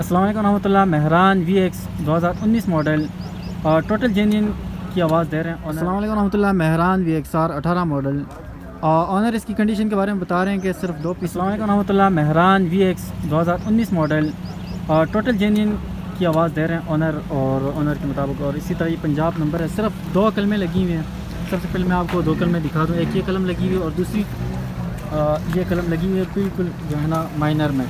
अस्सलाम वालेकुम रहमतुल्लाह। Mehran VX 2019 model total genuine की आवाज़ दे रहे हैं। अस्सलाम वालेकुम रहमतुल्लाह। मेहरान VXR 18 मॉडल ऑनर इसकी कंडीशन के बारे में बता रहे हैं कि सिर्फ 2 पीस। अस्सलाम वालेकुम रहमतुल्लाह। Mehran VX 2019 model total genuine की आवाज़ दे रहे हैं ऑनर और ऑनर के मुताबिक। और इसी तरह ये पंजाब नंबर है। सिर्फ 2 कलमें लगी हुई हैं। सबसे पहले मैं आपको 2 कलमें दिखा दूँ। एक ये कलम लगी हुई है और दूसरी ये कलम लगी हुई है बिल्कुल जो है ना माइनर में।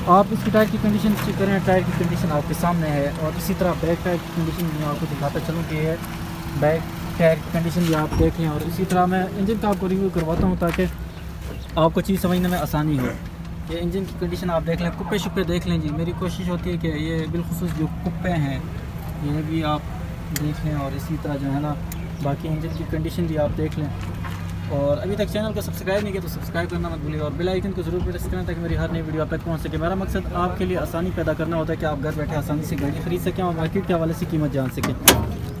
आप इसकी टायर की कंडीशन चेक करें। टायर की कंडीशन आपके सामने है। और इसी तरह बैक टायर की कंडीशन मैं आपको दिखाता चलूँ कि ये बैक टायर की कंडीशन भी आप देख लें। और इसी तरह मैं इंजन का आपको रिव्यू करवाता हूँ ताकि आपको चीज़ समझने में आसानी हो। ये इंजन की कंडीशन आप देख लें, कुप्पे शुप्पे देख लें जी। मेरी कोशिश होती है कि ये बिलखुसूस जो कुप्पे हैं ये भी आप देख लें। और इसी तरह जो है ना बाकी इंजन की कंडीशन भी आप देख लें। और अभी तक चैनल को सब्सक्राइब नहीं किया तो सब्सक्राइब करना मत भूलिएगा और बेल आइकन को ज़रूर प्रेस करें ताकि मेरी हर नई वीडियो आप तक पहुंच सके। मेरा मकसद आपके लिए आसानी पैदा करना होता है कि आप घर बैठे आसानी से गाड़ी खरीद सकें और मार्केट के हवाले से कीमत जान सकें।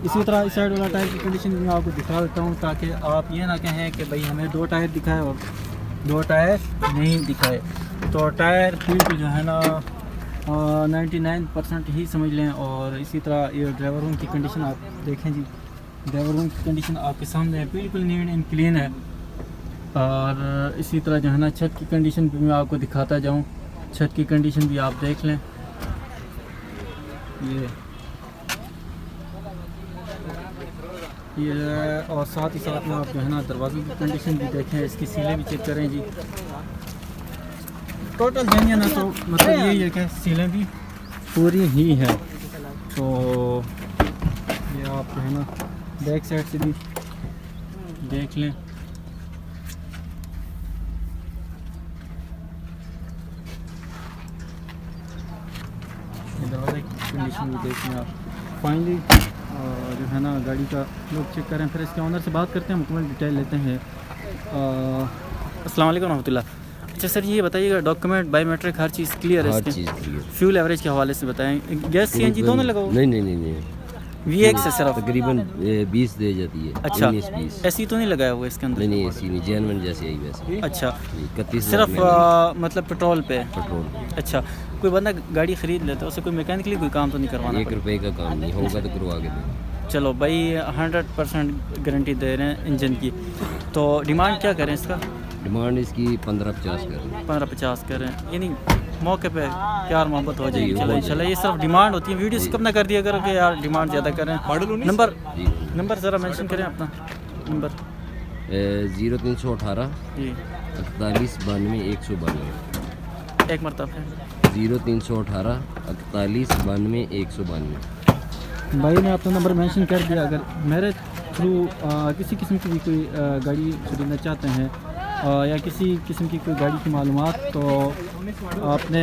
इसी तरह इस साइड वाला टायर की कंडीशन भी मैं आपको दिखा देता हूँ ताकि आप ये ना कहें कि भाई हमें 2 टायर दिखाए और 2 टायर नहीं दिखाए। तो टायर बिल्कुल जो है ना 99% ही समझ लें। और इसी तरह ये ड्राइवर रूम की कंडीशन आप देखें जी। ड्राइवर रूम की कंडीशन आपके सामने है, बिल्कुल नीट एंड क्लीन है। और इसी तरह जो है ना छत की कंडीशन भी मैं आपको दिखाता जाऊं। छत की कंडीशन भी आप देख लें। ये और साथ ही साथ में आप जो है ना दरवाज़ों की कंडीशन भी देखें, इसकी सीलें भी चेक करें जी। टोटल जेन्युइन है तो मतलब यही है कि सीलें भी पूरी ही है। तो ये आप जो है ना बैक साइड से भी देख लें। दरवाजे की कंडीशन भी देखें आप। फाइनली जो है ना गाड़ी का लुक चेक करें, फिर इसके ऑनर से बात करते हैं, मुकम्मल डिटेल लेते हैं। अस्सलाम वालेकुम रहमतुल्लाह। अच्छा सर ये बताइएगा डॉक्यूमेंट बायोमेट्रिक हर चीज़ क्लियर है? हर चीज़ क्लियर। फ्यूल एवरेज के हवाले से बताएं। गैस CNG दोनों लगाओ? नहीं VX से सिर्फ तकरीबन 20 दे जाती है। अच्छा 19-20 ऐसी तो नहीं लगाया हुआ इसके अंदर? नहीं ऐसी नहीं, जेनवन जैसे आई वैसे। अच्छा 31 सिर्फ मतलब पेट्रोल पे? पेट्रोल। अच्छा कोई बंदा गाड़ी ख़रीद लेता है उसे कोई मैकेनिकली कोई काम तो नहीं करवाना? 1 रुपए का काम नहीं होगा तो करवा के दें। चलो भाई 100% गारंटी दे रहे हैं इंजन की। तो डिमांड क्या करें इसका? डिमांड इसकी 15-50 कर रहे हैं। 15-50 करें, यानी मौके पे प्यार मोहब्बत हो जाएगी। जी, चलो हो इंशाल्लाह। ये सिर्फ डिमांड होती है, वीडियो स्किप ना कर दिया करो कि यार डिमांड ज़्यादा करें। नंबर ज़रा मेंशन करें अपना नंबर। 0318 जी 41 92 192। एक मरतबा 0318 41 92 192। भाई ने अपना नंबर मेंशन कर दिया। अगर मेरे थ्रू किसी किस्म की भी कोई गाड़ी खरीदना चाहते हैं या किसी किस्म की कोई गाड़ी की मालूमात तो आपने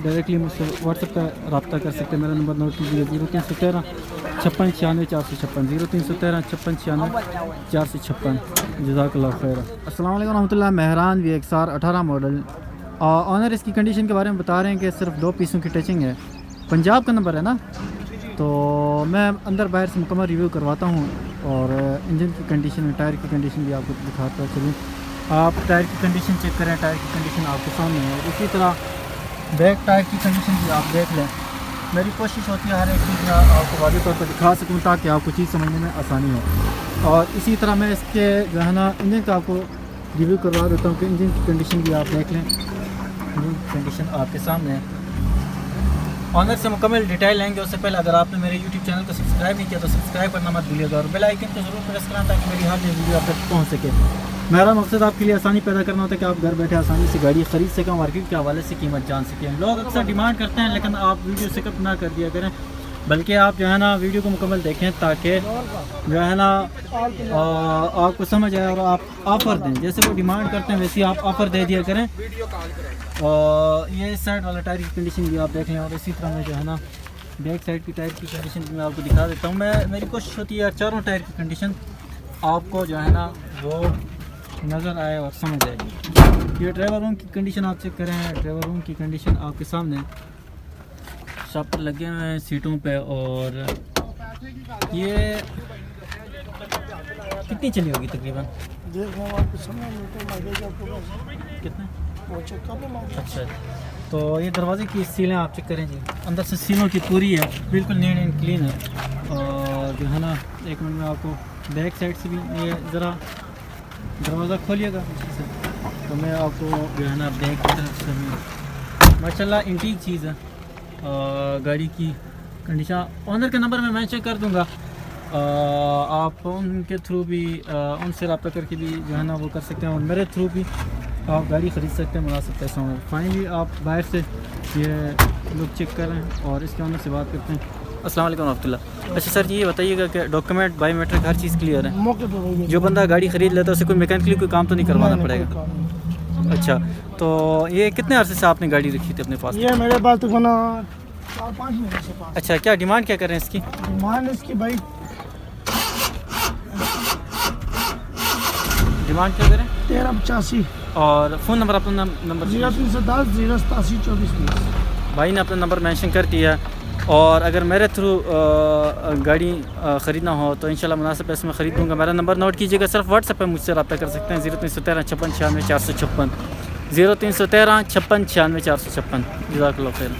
डायरेक्टली मुझसे व्हाट्सएप का रब्ता कर सकते हैं। मेरा नंबर नोट कीजिए 0313 56 96 456 0313 56 96 456। जज़ाकल्लाह खैर। अस्सलाम वालेकुम रहमतुल्लाह। मेहरान VXR 18 मॉडल ऑनर इसकी कंडीशन के बारे में बता रहे हैं कि सिर्फ 2 पीसों की टचिंग है। पंजाब का नंबर है ना, तो मैं अंदर बाहर से मुकम्मल रिव्यू करवाता हूँ और इंजन की कंडीशन टायर की कंडीशन भी आपको दिखाता चलूँ। आप टायर की कंडीशन चेक करें। टायर की कंडीशन आपके सामने है। इसी तरह बैक टायर की कंडीशन भी आप देख लें। मेरी कोशिश होती है हर एक चीज़ मैं आपको वाज़ेह तौर पर दिखा सकूँ ताकि आपको चीज़ समझने में आसानी हो। और इसी तरह मैं इसके जो है ना इंजन का आपको रिव्यू करवा देता हूँ कि इंजन की कंडीशन भी आप देख लें। इंजन की कंडीशन आपके सामने है। ऑनर से मुकम्मल डिटेल लेंगे उससे पहले अगर आपने मेरे YouTube चैनल को सब्सक्राइब नहीं किया तो सब्सक्राइब करना मत भूलिएगा और बेल आइकन को ज़रूर प्रेस करना ताकि मेरी हर नई वीडियो आप तक पहुंच सके। मेरा मकसद आपके लिए आसानी पैदा करना होता है कि आप घर बैठे आसानी से गाड़ी खरीद सकें, मार्केट के हवाले से कीमत जान सकें। लोग अक्सर डिमांड करते हैं लेकिन आप वीडियो स्किप ना कर दिया करें, बल्कि आप जो है ना वीडियो को मुकम्मल देखें ताकि जो है ना आपको समझ आए और आप ऑफ़र दें। जैसे वो डिमांड करते हैं वैसे ही आप ऑफ़र दे दिया करें। और ये साइड वाला टायर की कंडीशन भी आप देख लें। और इसी तरह में जो है ना बैक साइड की टायर की कंडीशन भी मैं आपको दिखा देता हूँ। मेरी कोशिश होती है यार चारों टायर की कंडीशन आपको जो है ना वो नज़र आए और समझ आए। ये ड्राइवर रूम की कंडीशन आप चेक करें। ड्राइवर रूम की कंडीशन आपके सामने शॉपर लगे हुए हैं सीटों पे। और ये कितनी चली होगी तकरीबन? कितने? अच्छा तो ये दरवाजे की सीलें आप चेक करें जी, अंदर से सीलों की पूरी है, बिल्कुल नीट एंड क्लीन है। और जो है ना, एक मिनट में आपको बैक साइड से भी ये ज़रा दरवाज़ा खोलिएगा अच्छे से, तो मैं आपको जो है ना बैक की तरफ से भी माशाल्लाह इंटीक चीज़ है। गाड़ी की कंडीशन, ऑनर का नंबर मैं मेंशन कर दूंगा, आप उनके थ्रू भी उनसे रब्ता करके भी जो है ना वो कर सकते हैं, और मेरे थ्रू भी आप गाड़ी ख़रीद सकते हैं मुनासिब पैसों में। फाइनली आप बाहर से ये लोग चेक करें और इसके ऑनर से बात करते हैं। अस्सलाम वालेकुम रहमतुल्लाह। अच्छा सर, ये बताइएगा कि डॉक्यूमेंट बायोमेट्रिक हर चीज़ क्लियर है? मौके पर जो बंदा गाड़ी ख़रीद लेता है उसे कोई मैकेनिकली कोई काम तो नहीं करवाना पड़ेगा? अच्छा, तो ये कितने अरसे से आपने गाड़ी रखी थी अपने पास? ये मेरे पास तो बना 4-5 महीने से पास। अच्छा, क्या डिमांड क्या कर रहे हैं इसकी? डिमांड इसकी भाई, डिमांड क्या करें? 1385। और फ़ोन नंबर अपना नंबर 0310 087 2420। भाई ने अपना नंबर मेंशन कर दिया। और अगर मेरे थ्रू गाड़ी ख़रीदना हो तो इंशाल्लाह मुनासिब पैसे में ख़रीद दूँगा। मेरा नंबर नोट कीजिएगा, सिर्फ व्हाट्सएप पे मुझसे रब्ता कर सकते हैं 0313 56 96 456 0313 56 96 456। जज़ाकल्लाह खैर।